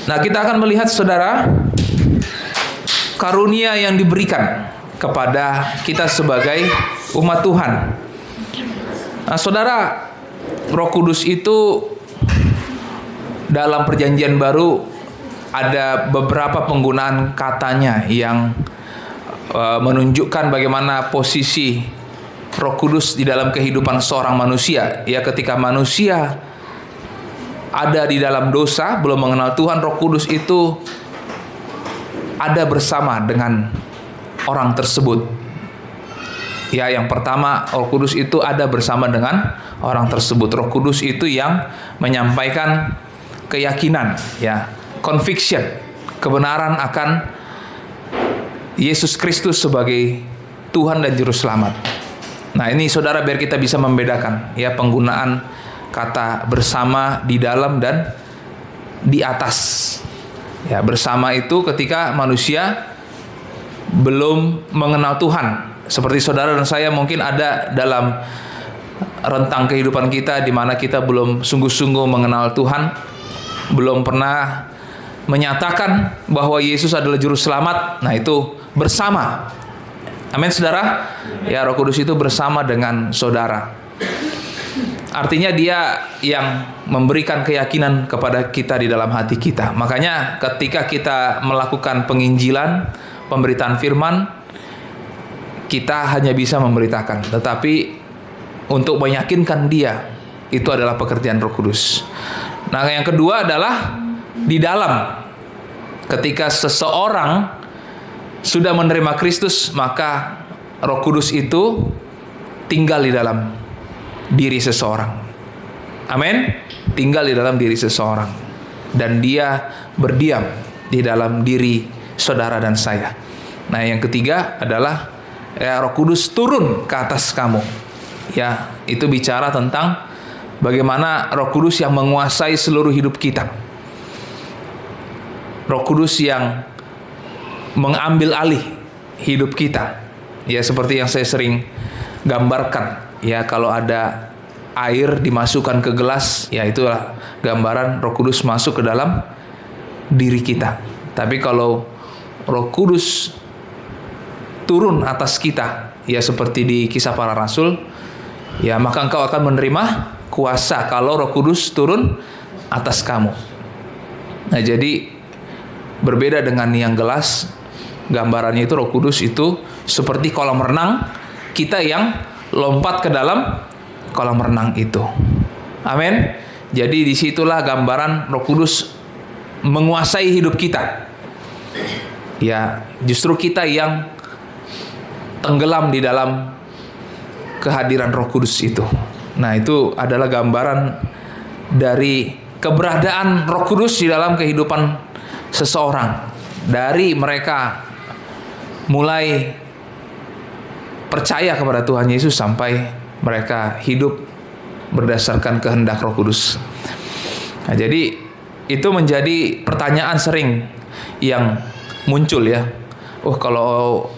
Nah, kita akan melihat saudara karunia yang diberikan kepada kita sebagai umat Tuhan. Nah, saudara, Roh Kudus itu dalam Perjanjian Baru ada beberapa penggunaan katanya yang menunjukkan bagaimana posisi Roh Kudus di dalam kehidupan seorang manusia. Ya, ketika manusia ada di dalam dosa, belum mengenal Tuhan, Roh Kudus itu ada bersama dengan orang tersebut. Ya, yang pertama, Roh Kudus itu ada bersama dengan orang tersebut. Roh Kudus itu yang menyampaikan keyakinan, ya, conviction, kebenaran akan Yesus Kristus sebagai Tuhan dan Juru Selamat. Nah, ini saudara, biar kita bisa membedakan ya penggunaan kata bersama, di dalam, dan di atas. Ya, bersama itu ketika manusia belum mengenal Tuhan. Seperti saudara dan saya mungkin ada dalam rentang kehidupan kita di mana kita belum sungguh-sungguh mengenal Tuhan, belum pernah menyatakan bahwa Yesus adalah Juru Selamat. Nah, itu bersama. Amin, saudara. Ya, Roh Kudus itu bersama dengan saudara. Artinya dia yang memberikan keyakinan kepada kita di dalam hati kita. Makanya ketika kita melakukan penginjilan, pemberitaan firman, kita hanya bisa memberitakan. Tetapi untuk meyakinkan dia, itu adalah pekerjaan Roh Kudus. Nah, yang kedua adalah di dalam. Ketika seseorang sudah menerima Kristus, maka Roh Kudus itu tinggal di dalam diri seseorang. Amin. Tinggal di dalam diri seseorang, dan dia berdiam di dalam diri saudara dan saya. Nah, yang ketiga adalah Roh Kudus turun ke atas kamu. Ya, itu bicara tentang bagaimana Roh Kudus yang menguasai seluruh hidup kita. Roh Kudus yang mengambil alih hidup kita. Ya, seperti yang saya sering gambarkan. Ya, kalau ada air dimasukkan ke gelas, ya itulah gambaran Roh Kudus masuk ke dalam diri kita. Tapi kalau Roh Kudus turun atas kita, ya seperti di Kisah Para Rasul, ya maka engkau akan menerima kuasa kalau Roh Kudus turun atas kamu. Nah, jadi berbeda dengan yang gelas, gambarannya itu Roh Kudus itu seperti kolam renang, kita yang lompat ke dalam kolam renang itu. Amin. Jadi disitulah gambaran Roh Kudus menguasai hidup kita. Ya, justru kita yang tenggelam di dalam kehadiran Roh Kudus itu. Nah, itu adalah gambaran dari keberadaan Roh Kudus di dalam kehidupan seseorang. Dari mereka mulai percaya kepada Tuhan Yesus sampai mereka hidup berdasarkan kehendak Roh Kudus. Nah, jadi itu menjadi pertanyaan sering yang muncul ya. Kalau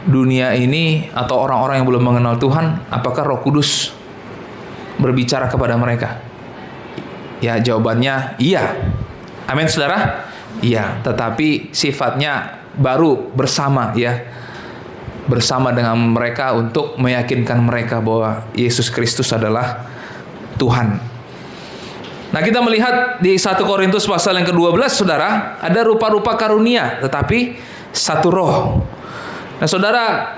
dunia ini atau orang-orang yang belum mengenal Tuhan, apakah Roh Kudus berbicara kepada mereka? Ya, jawabannya iya. Amin, saudara. Iya, tetapi sifatnya baru bersama ya. Bersama dengan mereka untuk meyakinkan mereka bahwa Yesus Kristus adalah Tuhan. Nah, kita melihat di 1 Korintus pasal yang ke-12, saudara, ada rupa-rupa karunia, tetapi satu roh. Nah, saudara,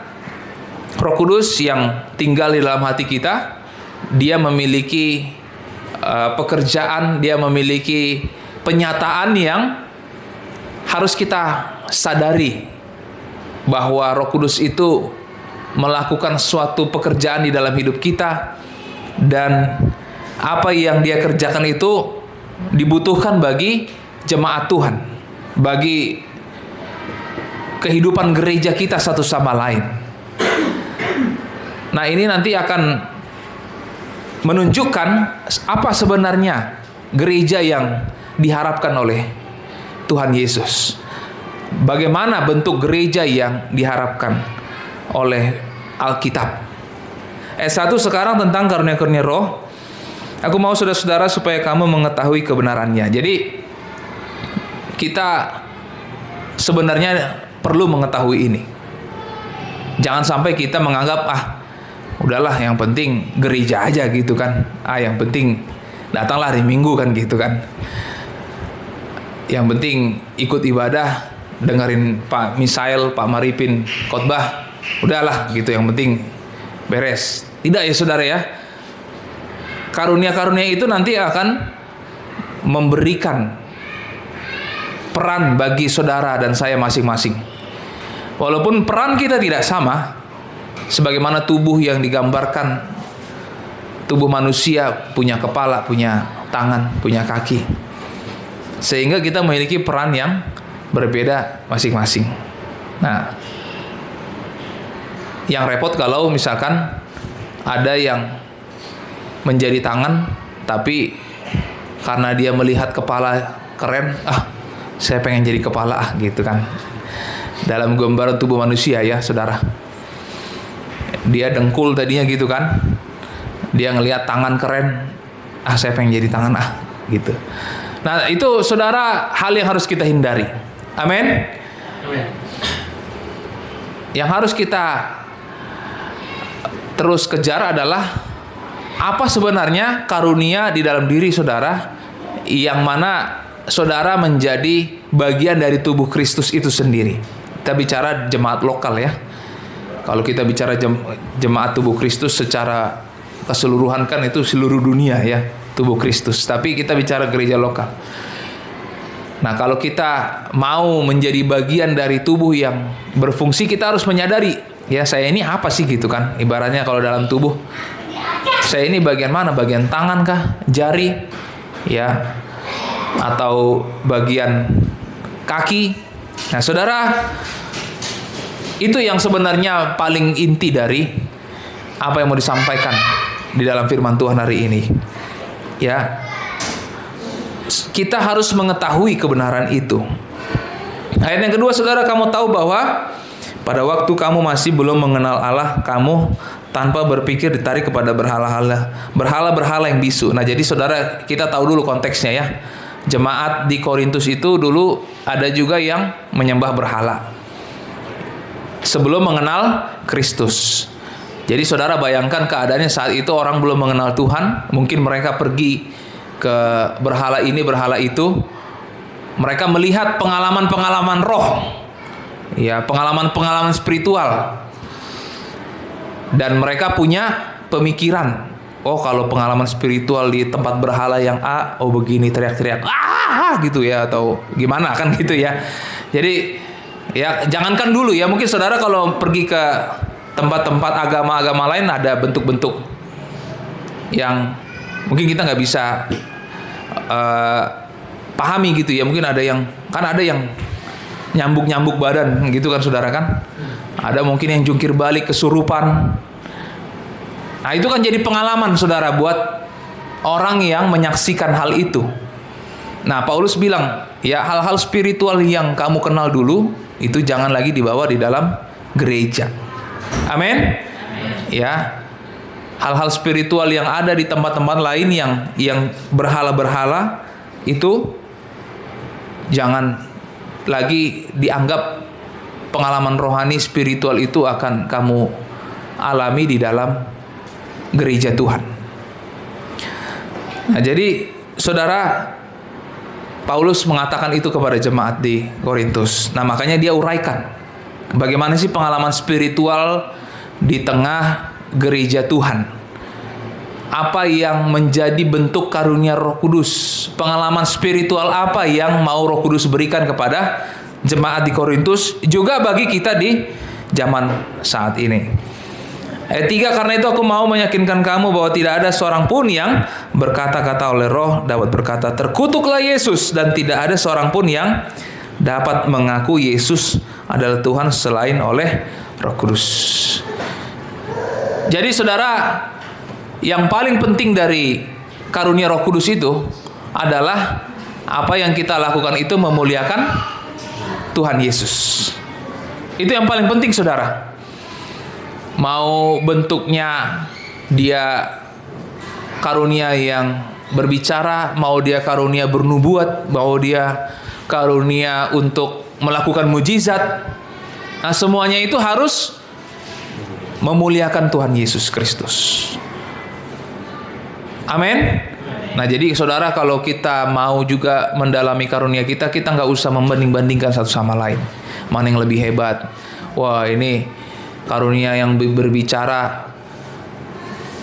Roh Kudus yang tinggal di dalam hati kita, dia memiliki pekerjaan, dia memiliki penyataan yang harus kita sadari, bahwa Roh Kudus itu melakukan suatu pekerjaan di dalam hidup kita, dan apa yang dia kerjakan itu dibutuhkan bagi jemaat Tuhan, bagi kehidupan gereja kita satu sama lain. Nah, ini nanti akan menunjukkan apa sebenarnya gereja yang diharapkan oleh Tuhan Yesus. Bagaimana bentuk gereja yang diharapkan oleh Alkitab. S1 sekarang tentang karunia-karunia roh. Aku mau saudara-saudara supaya kamu mengetahui kebenarannya. Jadi kita sebenarnya perlu mengetahui ini. Jangan sampai kita menganggap udahlah yang penting gereja aja gitu kan. Yang penting datanglah hari Minggu kan gitu kan. Yang penting ikut ibadah, dengerin Pak Misael, Pak Maripin khotbah, udahlah gitu, yang penting beres. Tidak ya saudara ya. Karunia-karunia itu nanti akan memberikan peran bagi saudara dan saya masing-masing. Walaupun peran kita tidak sama, sebagaimana tubuh yang digambarkan, tubuh manusia punya kepala, punya tangan, punya kaki, sehingga kita memiliki peran yang berbeda masing-masing. Nah, yang repot kalau misalkan ada yang menjadi tangan, tapi karena dia melihat kepala keren, saya pengen jadi kepala gitu kan. Dalam gambaran tubuh manusia ya saudara, dia dengkul tadinya gitu kan, dia ngelihat tangan keren, saya pengen jadi tangan gitu. Nah itu saudara hal yang harus kita hindari. Amin. Yang harus kita terus kejar adalah apa sebenarnya karunia di dalam diri saudara, yang mana saudara menjadi bagian dari tubuh Kristus itu sendiri. Kita bicara jemaat lokal ya. Kalau kita bicara jemaat tubuh Kristus secara keseluruhan kan itu seluruh dunia ya, tubuh Kristus. Tapi kita bicara gereja lokal. Nah, kalau kita mau menjadi bagian dari tubuh yang berfungsi, kita harus menyadari, ya saya ini apa sih gitu kan. Ibaratnya kalau dalam tubuh, saya ini bagian mana? Bagian tangan kah? Jari? Ya, atau bagian kaki? Nah, saudara, itu yang sebenarnya paling inti dari apa yang mau disampaikan di dalam firman Tuhan hari ini. Ya, kita harus mengetahui kebenaran itu. Ayat yang kedua, saudara, kamu tahu bahwa pada waktu kamu masih belum mengenal Allah, kamu tanpa berpikir ditarik kepada berhala yang bisu. Nah, jadi saudara, kita tahu dulu konteksnya ya. Jemaat di Korintus itu dulu ada juga yang menyembah berhala sebelum mengenal Kristus. Jadi saudara bayangkan keadaannya saat itu orang belum mengenal Tuhan, mungkin mereka pergi ke berhala ini, berhala itu. Mereka melihat pengalaman-pengalaman roh, ya, pengalaman-pengalaman spiritual. Dan mereka punya pemikiran, kalau pengalaman spiritual di tempat berhala yang begini, teriak-teriak, gitu ya, atau gimana kan gitu ya. Jadi ya jangankan dulu ya, mungkin saudara kalau pergi ke tempat-tempat agama-agama lain ada bentuk-bentuk yang mungkin kita nggak bisa pahami gitu ya. Mungkin ada yang nyambuk-nyambuk badan gitu kan saudara kan. Ada mungkin yang jungkir balik kesurupan. Nah itu kan jadi pengalaman saudara buat orang yang menyaksikan hal itu. Nah Paulus bilang, ya hal-hal spiritual yang kamu kenal dulu itu jangan lagi dibawa di dalam gereja. Amin. Ya, hal-hal spiritual yang ada di tempat-tempat lain yang berhala-berhala itu jangan lagi dianggap pengalaman rohani spiritual itu akan kamu alami di dalam gereja Tuhan. Nah, jadi saudara, Paulus mengatakan itu kepada jemaat di Korintus. Nah, makanya dia uraikan bagaimana sih pengalaman spiritual di tengah gereja Tuhan. Apa yang menjadi bentuk karunia Roh Kudus? Pengalaman spiritual apa yang mau Roh Kudus berikan kepada jemaat di Korintus, juga bagi kita di zaman saat ini. Ayat 3, karena itu aku mau meyakinkan kamu bahwa tidak ada seorang pun yang berkata-kata oleh Roh dapat berkata, terkutuklah Yesus, dan tidak ada seorang pun yang dapat mengaku Yesus adalah Tuhan selain oleh Roh Kudus. Jadi saudara, yang paling penting dari karunia Roh Kudus itu adalah apa yang kita lakukan itu memuliakan Tuhan Yesus. Itu yang paling penting saudara. Mau bentuknya dia karunia yang berbicara, mau dia karunia bernubuat, mau dia karunia untuk melakukan mujizat. Nah, semuanya itu harus memuliakan Tuhan Yesus Kristus. Amin. Nah, jadi saudara, kalau kita mau juga mendalami karunia kita nggak usah membanding-bandingkan satu sama lain. Mana yang lebih hebat? Wah, ini karunia yang berbicara,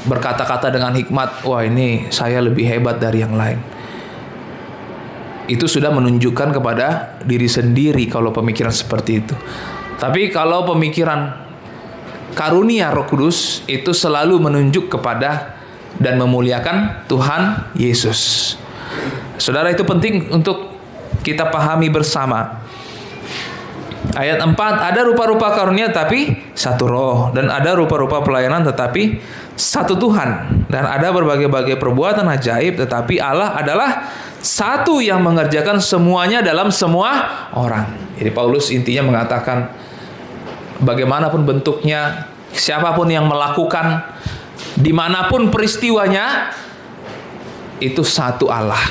berkata-kata dengan hikmat. Wah, ini saya lebih hebat dari yang lain. Itu sudah menunjukkan kepada diri sendiri kalau pemikiran seperti itu. Tapi kalau pemikiran karunia Roh Kudus, itu selalu menunjuk kepada dan memuliakan Tuhan Yesus. Saudara, itu penting untuk kita pahami bersama. Ayat 4, ada rupa-rupa karunia tapi satu roh, dan ada rupa-rupa pelayanan tetapi satu Tuhan, dan ada berbagai-bagai perbuatan ajaib, tetapi Allah adalah satu yang mengerjakan semuanya dalam semua orang. Jadi Paulus intinya mengatakan, bagaimanapun bentuknya, siapapun yang melakukan, dimanapun peristiwanya, itu satu Allah.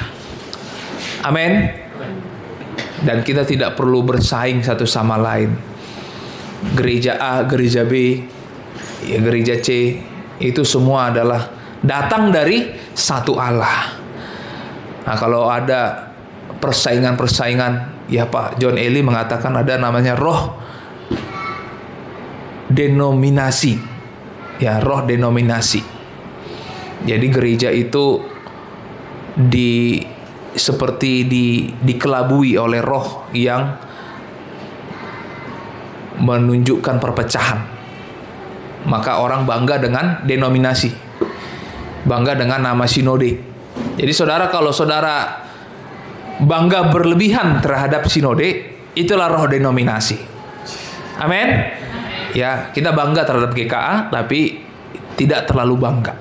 Amin. Dan kita tidak perlu bersaing satu sama lain. Gereja A, gereja B, ya gereja C, itu semua adalah datang dari satu Allah. Nah, kalau ada persaingan-persaingan, ya Pak John Eli mengatakan ada namanya roh denominasi. Ya, roh denominasi. Jadi gereja itu seperti dikelabui oleh roh yang menunjukkan perpecahan. Maka orang bangga dengan denominasi, bangga dengan nama sinode. Jadi saudara, kalau saudara bangga berlebihan terhadap sinode, itulah roh denominasi. Amin. Ya, kita bangga terhadap GKA, tapi tidak terlalu bangga.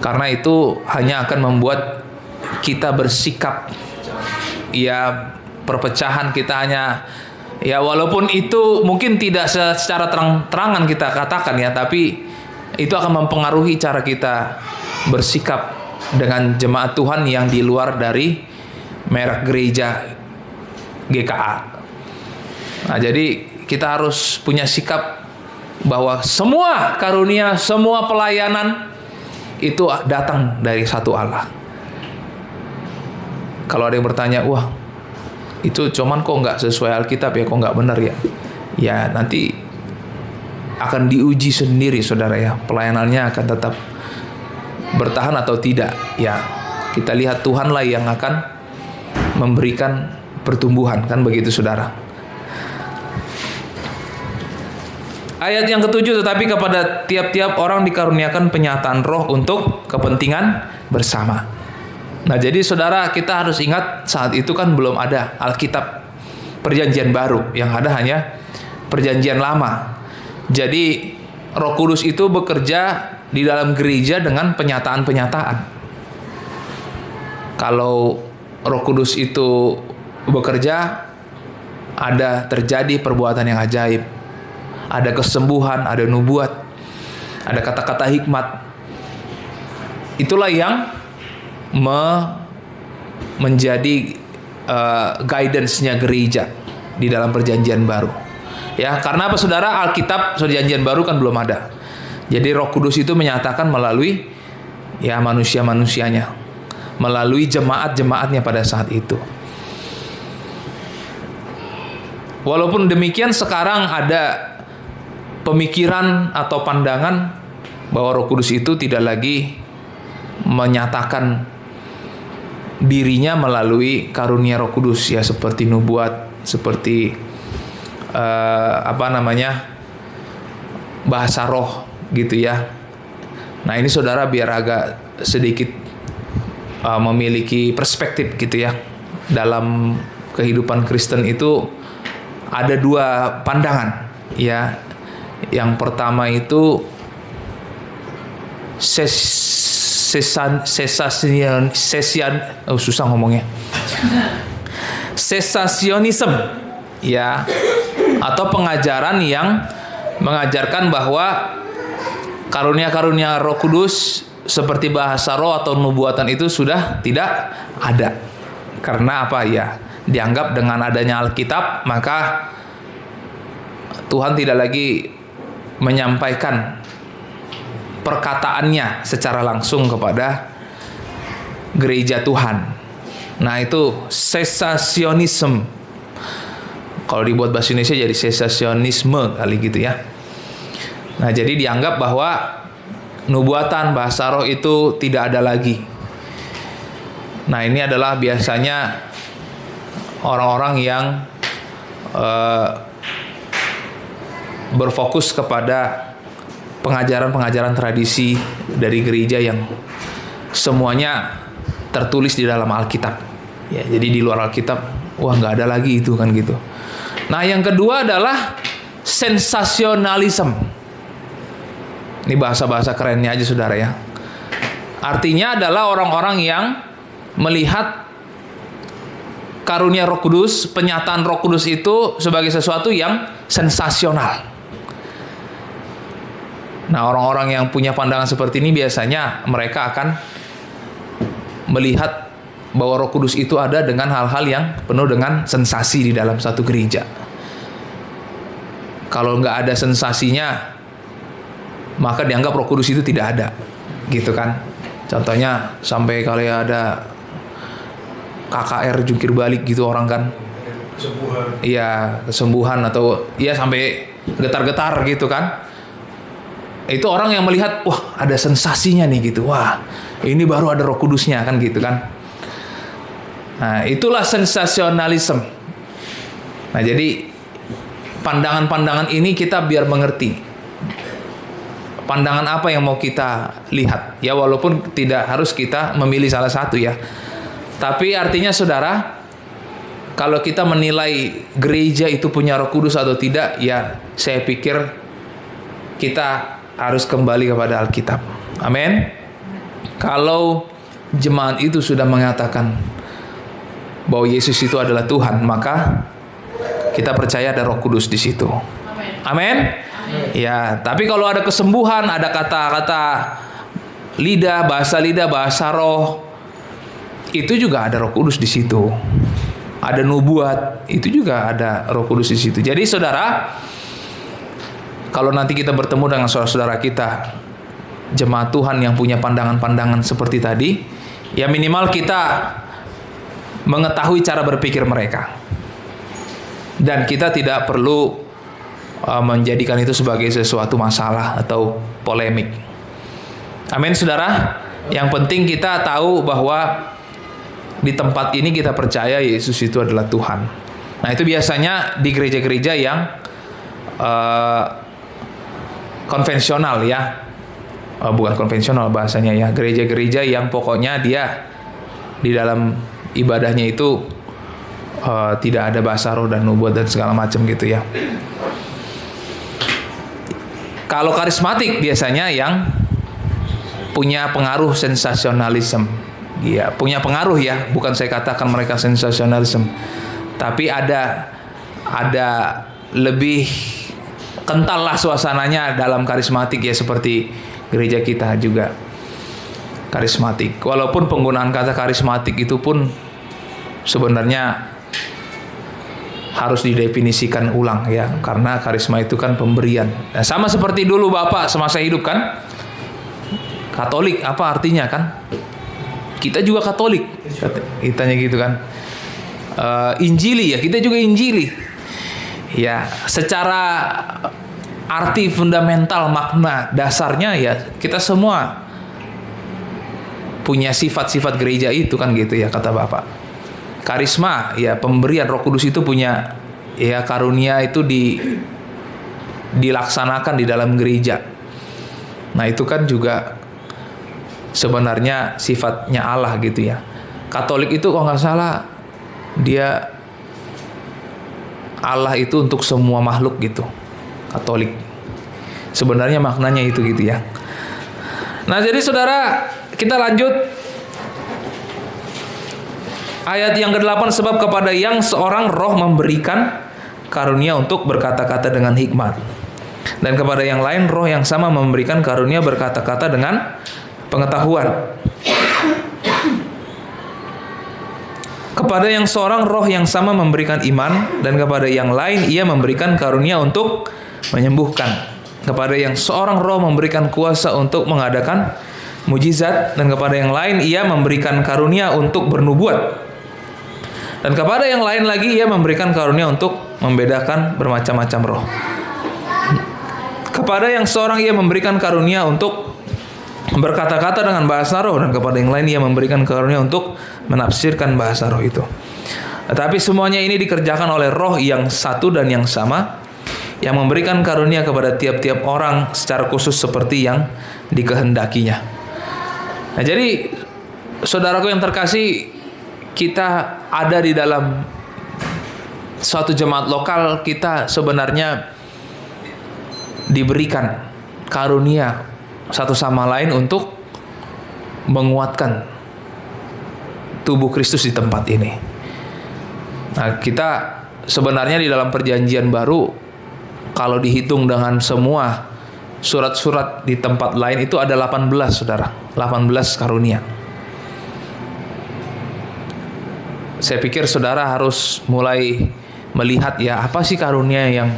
Karena itu hanya akan membuat kita bersikap, ya, perpecahan kita hanya, ya, walaupun itu mungkin tidak secara terang-terangan kita katakan, ya, tapi itu akan mempengaruhi cara kita bersikap dengan jemaat Tuhan yang di luar dari merek gereja GKA. Nah, jadi kita harus punya sikap bahwa semua karunia, semua pelayanan itu datang dari satu Allah. Kalau ada yang bertanya, wah, itu cuman kok nggak sesuai Alkitab ya, kok nggak benar ya? Ya, nanti akan diuji sendiri, saudara, ya. Pelayanannya akan tetap bertahan atau tidak. Ya, kita lihat Tuhanlah yang akan memberikan pertumbuhan, kan begitu, saudara. Ayat yang ketujuh, tetapi kepada tiap-tiap orang dikaruniakan penyataan roh untuk kepentingan bersama. Nah, jadi saudara, kita harus ingat saat itu kan belum ada Alkitab Perjanjian Baru, yang ada hanya Perjanjian Lama. Jadi Roh Kudus itu bekerja di dalam gereja dengan penyataan-penyataan. Kalau Roh Kudus itu bekerja, ada terjadi perbuatan yang ajaib, ada kesembuhan, ada nubuat, ada kata-kata hikmat. Itulah yang menjadi guidance-nya gereja di dalam Perjanjian Baru. Ya, karena apa, saudara? Alkitab Perjanjian Baru kan belum ada. Jadi Roh Kudus itu menyatakan melalui, ya, manusia-manusianya, melalui jemaat-jemaatnya pada saat itu. Walaupun demikian, sekarang ada pemikiran atau pandangan bahwa Roh Kudus itu tidak lagi menyatakan dirinya melalui karunia Roh Kudus, ya, seperti nubuat, seperti bahasa roh gitu, ya. Nah, ini saudara biar agak sedikit memiliki perspektif gitu, ya. Dalam kehidupan Kristen itu ada dua pandangan, ya. Yang pertama itu sesasionisme, ya, atau pengajaran yang mengajarkan bahwa karunia-karunia Roh Kudus seperti bahasa roh atau nubuatan itu sudah tidak ada. Karena apa ya? Dianggap dengan adanya Alkitab, maka Tuhan tidak lagi menyampaikan perkataannya secara langsung kepada gereja Tuhan. Nah, itu sesasionisme. Kalau dibuat bahasa Indonesia jadi sesasionisme kali gitu ya. Nah, jadi dianggap bahwa nubuatan bahasa roh itu tidak ada lagi. Nah, ini adalah biasanya orang-orang yang berfokus kepada pengajaran-pengajaran tradisi dari gereja yang semuanya tertulis di dalam Alkitab. Ya, jadi di luar Alkitab, wah nggak ada lagi itu kan gitu. Nah, yang kedua adalah sensasionalisme. Ini bahasa-bahasa kerennya aja saudara ya. Artinya adalah orang-orang yang melihat karunia Roh Kudus, penyataan Roh Kudus itu sebagai sesuatu yang sensasional. Nah, orang-orang yang punya pandangan seperti ini biasanya mereka akan melihat bahwa Roh Kudus itu ada dengan hal-hal yang penuh dengan sensasi di dalam satu gereja. Kalau nggak ada sensasinya, maka dianggap Roh Kudus itu tidak ada, gitu kan? Contohnya sampai kalau ada KKR jungkir balik gitu orang kan, kesembuhan. Iya, kesembuhan atau iya sampai getar-getar gitu kan? Itu orang yang melihat, wah ada sensasinya nih gitu, wah ini baru ada Roh Kudusnya kan gitu kan? Nah, itulah sensasionalisme. Nah, jadi pandangan-pandangan ini kita biar mengerti. Pandangan apa yang mau kita lihat? Ya, walaupun tidak harus kita memilih salah satu ya. Tapi artinya saudara, kalau kita menilai gereja itu punya Roh Kudus atau tidak, ya saya pikir kita harus kembali kepada Alkitab. Amin. Kalau jemaat itu sudah mengatakan bahwa Yesus itu adalah Tuhan, maka kita percaya ada Roh Kudus di situ. Amin. Ya, tapi kalau ada kesembuhan, ada kata-kata lidah, bahasa roh, itu juga ada Roh Kudus di situ. Ada nubuat, itu juga ada Roh Kudus di situ. Jadi saudara, kalau nanti kita bertemu dengan saudara-saudara kita, jemaat Tuhan yang punya pandangan-pandangan seperti tadi, ya minimal kita mengetahui cara berpikir mereka. Dan kita tidak perlu menjadikan itu sebagai sesuatu masalah atau polemik. Amin saudara. Yang penting kita tahu bahwa di tempat ini kita percaya Yesus itu adalah Tuhan. Nah, itu biasanya di gereja-gereja yang konvensional ya. Bukan konvensional bahasanya ya. Gereja-gereja yang pokoknya dia di dalam ibadahnya itu tidak ada bahasa roh dan nubuat dan segala macam gitu ya. Kalau karismatik biasanya yang punya pengaruh sensasionalisme. Ya, punya pengaruh ya, bukan saya katakan mereka sensasionalisme. Tapi ada lebih kental lah suasananya dalam karismatik ya, seperti gereja kita juga karismatik. Walaupun penggunaan kata karismatik itu pun sebenarnya harus didefinisikan ulang ya, karena karisma itu kan pemberian. Nah, sama seperti dulu Bapak semasa hidup kan, Katolik apa artinya kan? Kita juga Katolik, kitanya gitu kan. Injili ya, kita juga Injili. Ya, secara arti fundamental makna dasarnya ya kita semua punya sifat-sifat gereja itu kan gitu ya kata Bapak. Karisma ya pemberian Roh Kudus itu punya ya karunia itu dilaksanakan di dalam gereja. Nah, itu kan juga sebenarnya sifatnya Allah gitu ya. Katolik itu kalau nggak salah dia Allah itu untuk semua makhluk gitu. Katolik sebenarnya maknanya itu gitu ya. Nah, jadi saudara, kita lanjut ayat yang ke-8, sebab kepada yang seorang roh memberikan karunia untuk berkata-kata dengan hikmat, dan kepada yang lain roh yang sama memberikan karunia berkata-kata dengan pengetahuan. Kepada yang seorang roh yang sama memberikan iman, dan kepada yang lain ia memberikan karunia untuk menyembuhkan. Kepada yang seorang roh memberikan kuasa untuk mengadakan mujizat, dan kepada yang lain ia memberikan karunia untuk bernubuat. Dan kepada yang lain lagi ia memberikan karunia untuk membedakan bermacam-macam roh. Kepada yang seorang ia memberikan karunia untuk berkata-kata dengan bahasa roh, dan kepada yang lain ia memberikan karunia untuk menafsirkan bahasa roh itu. Tetapi semuanya ini dikerjakan oleh Roh yang satu dan yang sama, yang memberikan karunia kepada tiap-tiap orang secara khusus seperti yang dikehendakinya. Nah, jadi saudaraku yang terkasih, kita ada di dalam suatu jemaat lokal, kita sebenarnya diberikan karunia satu sama lain untuk menguatkan tubuh Kristus di tempat ini. Nah, kita sebenarnya di dalam perjanjian baru, kalau dihitung dengan semua surat-surat di tempat lain itu ada 18, saudara. 18 karunia. Saya pikir saudara harus mulai melihat, ya, apa sih karunia yang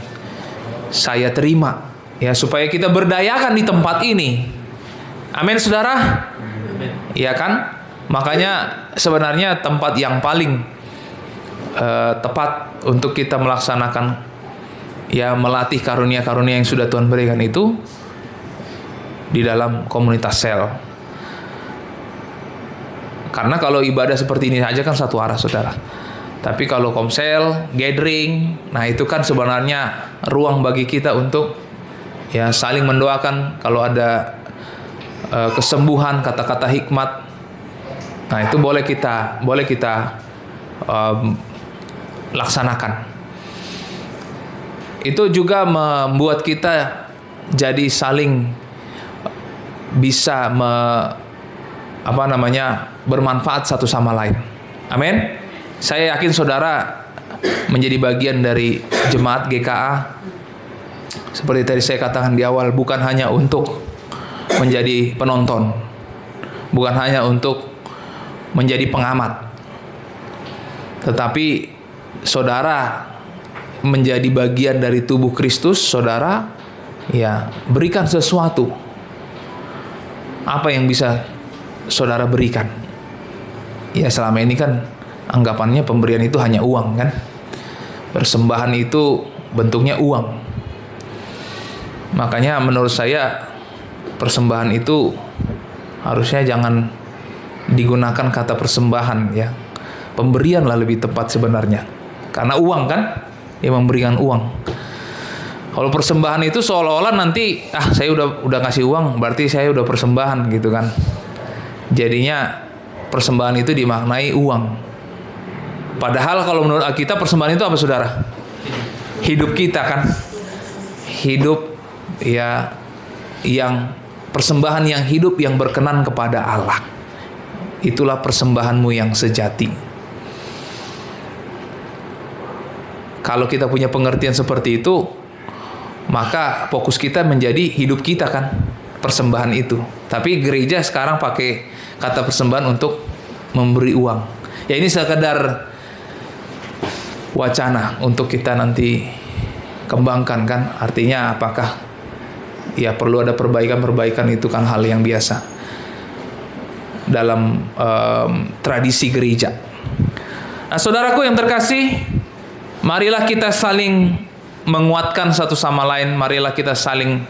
saya terima, ya, supaya kita berdayakan di tempat ini. Amin, saudara. Iya kan? Makanya sebenarnya tempat yang paling tepat untuk kita melaksanakan, ya, melatih karunia-karunia yang sudah Tuhan berikan itu di dalam komunitas sel. Karena kalau ibadah seperti ini saja kan satu arah, saudara. Tapi kalau komsel, gathering, nah itu kan sebenarnya ruang bagi kita untuk, ya, saling mendoakan. Kalau ada kesembuhan, kata-kata hikmat, nah itu boleh kita laksanakan. Itu juga membuat kita jadi saling bisa bermanfaat satu sama lain. Amin. Saya yakin saudara menjadi bagian dari jemaat GKA, seperti tadi saya katakan di awal, bukan hanya untuk menjadi penonton, bukan hanya untuk menjadi pengamat, tetapi saudara menjadi bagian dari tubuh Kristus. Saudara, ya, berikan sesuatu. Apa yang bisa saudara berikan? Ya, selama ini kan anggapannya pemberian itu hanya uang, kan? Persembahan itu bentuknya uang. Makanya menurut saya persembahan itu harusnya jangan digunakan kata persembahan, ya. Pemberian lah lebih tepat sebenarnya. Karena uang kan, ya, memberikan uang. Kalau persembahan itu seolah-olah nanti, saya udah ngasih uang, berarti saya udah persembahan gitu kan. Jadinya persembahan itu dimaknai uang. Padahal kalau menurut Alkitab persembahan itu apa, saudara? Hidup kita kan. Hidup, ya, yang persembahan yang hidup, yang berkenan kepada Allah. Itulah persembahanmu yang sejati. Kalau kita punya pengertian seperti itu, maka fokus kita menjadi hidup kita kan, persembahan itu. Tapi gereja sekarang pakai kata persembahan untuk memberi uang. Ya, ini sekedar wacana untuk kita nanti kembangkan kan. Artinya apakah, ya, perlu ada perbaikan-perbaikan, itu kan hal yang biasa dalam tradisi gereja. Nah, saudaraku yang terkasih, marilah kita saling menguatkan satu sama lain. Marilah kita saling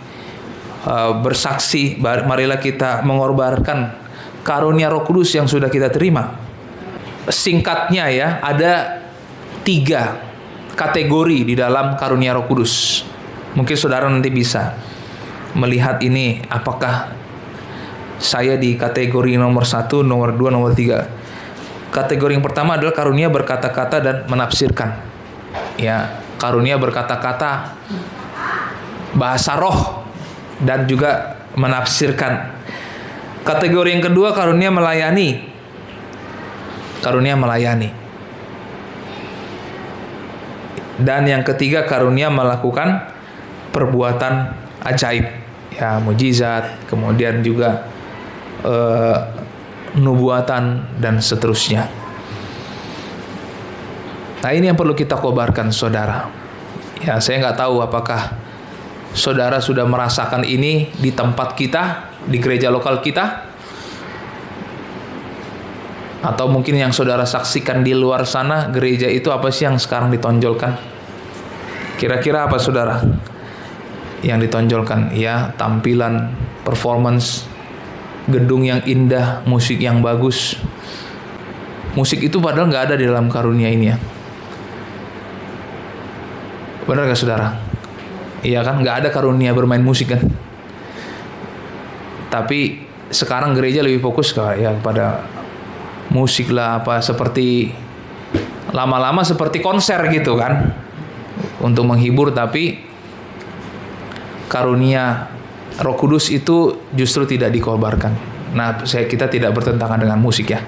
bersaksi. Marilah kita mengorbankan karunia Roh Kudus yang sudah kita terima. Singkatnya, ya, ada 3 kategori di dalam karunia Roh Kudus. Mungkin saudara nanti bisa melihat ini, apakah saya di kategori nomor 1, nomor 2, nomor 3. Kategori yang pertama adalah karunia berkata-kata dan menafsirkan. Ya, karunia berkata-kata, bahasa roh, dan juga menafsirkan. Kategori yang kedua karunia melayani. Karunia melayani. Dan yang ketiga karunia melakukan perbuatan ajaib. Ya, mujizat, kemudian juga nubuatan dan seterusnya. Nah, ini yang perlu kita kobarkan, saudara. Ya, saya nggak tahu apakah saudara sudah merasakan ini di tempat kita, di gereja lokal kita, atau mungkin yang saudara saksikan di luar sana. Gereja itu apa sih yang sekarang ditonjolkan? Kira-kira apa, saudara, yang ditonjolkan? Ya, tampilan, performance, gedung yang indah, musik yang bagus. Musik itu padahal nggak ada di dalam karunia ini ya. Benar gak, saudara? Iya kan, nggak ada karunia bermain musik kan. Tapi sekarang gereja lebih fokus kepada musik lah, apa, seperti lama-lama seperti konser gitu kan, untuk menghibur. Tapi karunia Roh Kudus itu justru tidak dikobarkan. Nah, kita tidak bertentangan dengan musik ya.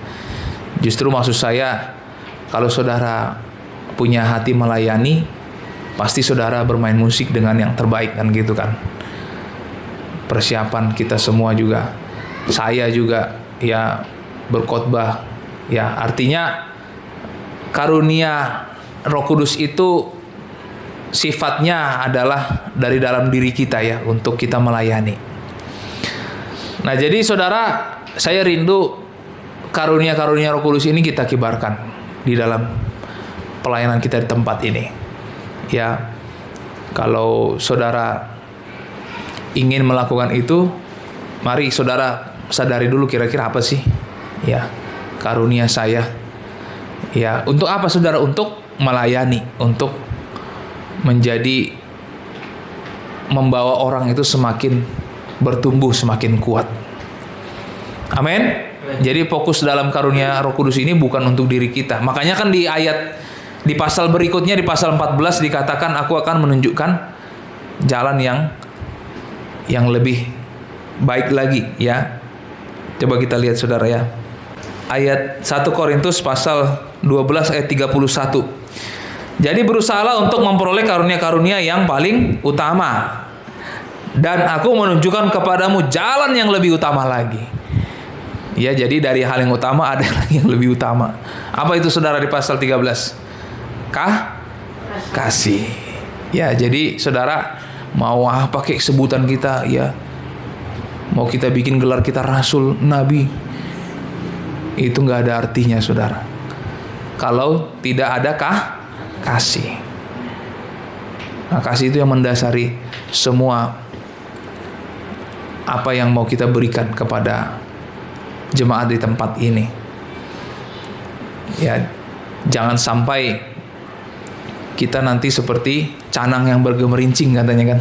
Justru maksud saya, kalau saudara punya hati melayani, pasti saudara bermain musik dengan yang terbaik kan gitu kan. Persiapan kita semua juga, saya juga ya berkhotbah ya. Artinya karunia Roh Kudus itu sifatnya adalah dari dalam diri kita ya, untuk kita melayani. Nah, jadi saudara, saya rindu karunia-karunia Roh Kudus ini kita kibarkan di dalam pelayanan kita di tempat ini. Ya, kalau saudara ingin melakukan itu, mari saudara sadari dulu kira-kira apa sih ya karunia saya. Ya, untuk apa, saudara? Untuk melayani, untuk menjadi membawa orang itu semakin bertumbuh, semakin kuat. Amin. Jadi fokus dalam karunia Roh Kudus ini bukan untuk diri kita. Makanya kan di pasal berikutnya, di pasal 14 dikatakan, aku akan menunjukkan jalan yang lebih baik lagi ya. Coba kita lihat, saudara ya. Ayat 1 Korintus pasal 12 ayat 31. Jadi berusahalah untuk memperoleh karunia-karunia yang paling utama, dan aku menunjukkan kepadamu jalan yang lebih utama lagi. Ya, jadi dari hal yang utama ada lagi yang lebih utama. Apa itu, saudara, di pasal 13? Kasih. Ya, jadi saudara, mau pakai sebutan kita ya, mau kita bikin gelar kita rasul, nabi, itu nggak ada artinya, saudara, kalau tidak ada kasih. Nah, kasih itu yang mendasari semua apa yang mau kita berikan kepada jemaat di tempat ini. Ya, jangan sampai kita nanti seperti canang yang bergemerincing katanya kan.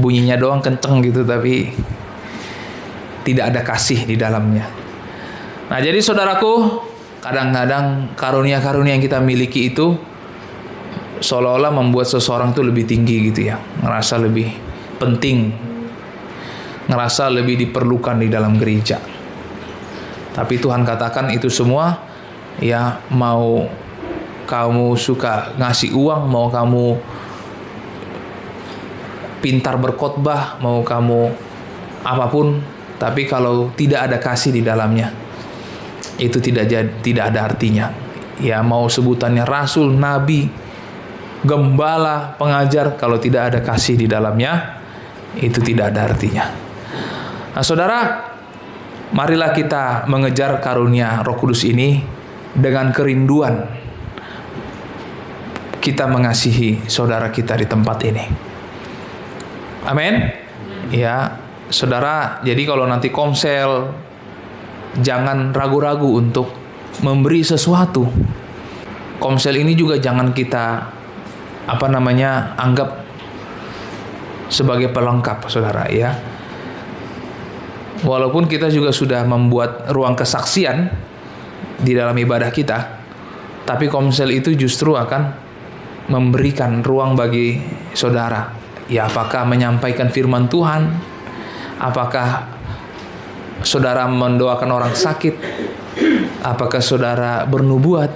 Bunyinya doang kenceng gitu, tapi tidak ada kasih di dalamnya. Nah, jadi saudaraku, kadang-kadang karunia-karunia yang kita miliki itu seolah-olah membuat seseorang itu lebih tinggi gitu ya. Ngerasa lebih penting, ngerasa lebih diperlukan di dalam gereja. Tapi Tuhan katakan itu semua ya, mau kamu suka ngasih uang, mau kamu pintar berkhotbah, mau kamu apapun, tapi kalau tidak ada kasih di dalamnya, itu tidak ada artinya. Ya, mau sebutannya rasul, nabi, gembala, pengajar, kalau tidak ada kasih di dalamnya, itu tidak ada artinya. Nah, saudara, marilah kita mengejar karunia Roh Kudus ini dengan kerinduan kita mengasihi saudara kita di tempat ini. Amin. Ya, saudara, jadi kalau nanti komsel, jangan ragu-ragu untuk memberi sesuatu. Komsel ini juga jangan kita anggap sebagai pelengkap, saudara ya. Walaupun kita juga sudah membuat ruang kesaksian di dalam ibadah kita, tapi komsel itu justru akan memberikan ruang bagi saudara. Ya, apakah menyampaikan firman Tuhan, apakah saudara mendoakan orang sakit, apakah saudara bernubuat.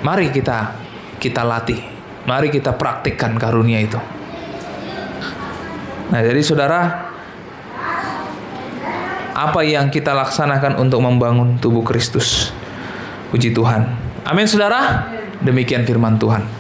Mari kita latih, mari kita praktikkan karunia itu. Nah, jadi saudara, apa yang kita laksanakan untuk membangun tubuh Kristus. Puji Tuhan. Amin saudara. Demikian firman Tuhan.